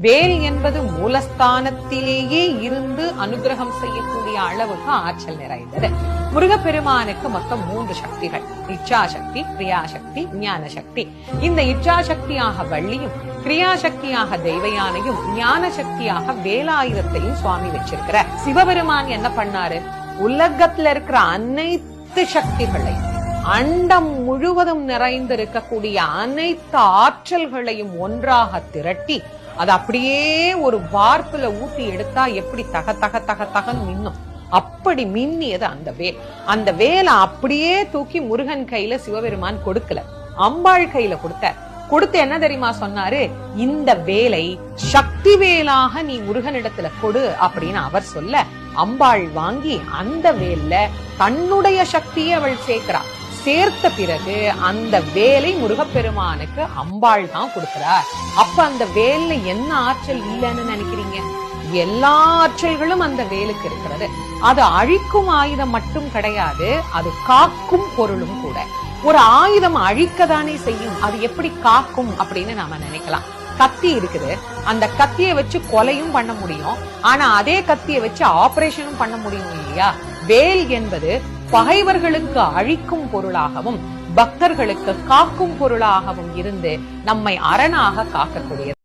வேல் என்பது மூலஸ்தானத்திலேயே இருந்து அனுகிரகம் செய்யக்கூடிய அளவுக்கு ஆற்றல் நிறைந்தது. முருகப்பெருமானுக்கு மொத்தம் 3 சக்திகள்: இச்சாசக்தி, கிரியாசக்தி, ஞான சக்தி. இந்த இச்சாசக்தியாக வள்ளியும், கிரியாசக்தியாக தெய்வயானையும், ஞான சக்தியாக வேலாயுதத்தையும் சுவாமி வச்சிருக்கிறார். சிவபெருமான் என்ன பண்ணாரு? உலகத்துல இருக்கிற அனைத்து சக்திகளையும், அண்டம் முழுவதும் நிறைந்திருக்கக்கூடிய அனைத்து ஆற்றல்களையும் ஒன்றாக திரட்டி அது அப்படியே ஒரு வார்ப்புல ஊத்தி எடுத்தா எப்படி தக தக தக தகன்னு மின்னும், அப்படி மின்னியது அந்த வேல். அந்த வேலை அப்படியே தூக்கி முருகன் கையில சிவபெருமான் கொடுக்கல, அம்பாள் கையில கொடுத்து என்ன தெரியுமா சொன்னாரு? இந்த வேலை சக்தி வேலாக நீ முருகனிடத்துல கொடு அப்படின்னு அவர் சொல்ல, அம்பாள் வாங்கி அந்த வேல்ல தன்னுடைய சக்தியை அவள் சேர்க்கிறா. சேர்த்த பிறகு அந்த வேலை முருகப்பெருமானுக்கு அம்பாள் தான் கொடுக்கிறார். அப்ப அந்த வேல்ல என்ன ஆற்றல் இல்லைன்னு நினைக்கிறீங்க? எல்லா ஆற்றல்களும் அந்த வேலுக்கு இருக்கிறது. அது அழிக்கும் ஆயுதம் மட்டும் கிடையாது, அது காக்கும் பொருளும் கூட. ஒரு ஆயுதம் அழிக்கதானே செய்யும், அது எப்படி காக்கும் அப்படின்னு நாம நினைக்கலாம். கத்தி இருக்குது, அந்த கத்தியை வச்சு கொலையும் பண்ண முடியும், ஆனா அதே கத்தியை வச்சு ஆபரேஷனும் பண்ண முடியும் இல்லையா? வேல் என்பது பகைவர்களுக்கு அழிக்கும் பொருளாகவும் பக்தர்களுக்கு காக்கும் பொருளாகவும் இருந்து நம்மை அரணாக காக்கக்கூடியது.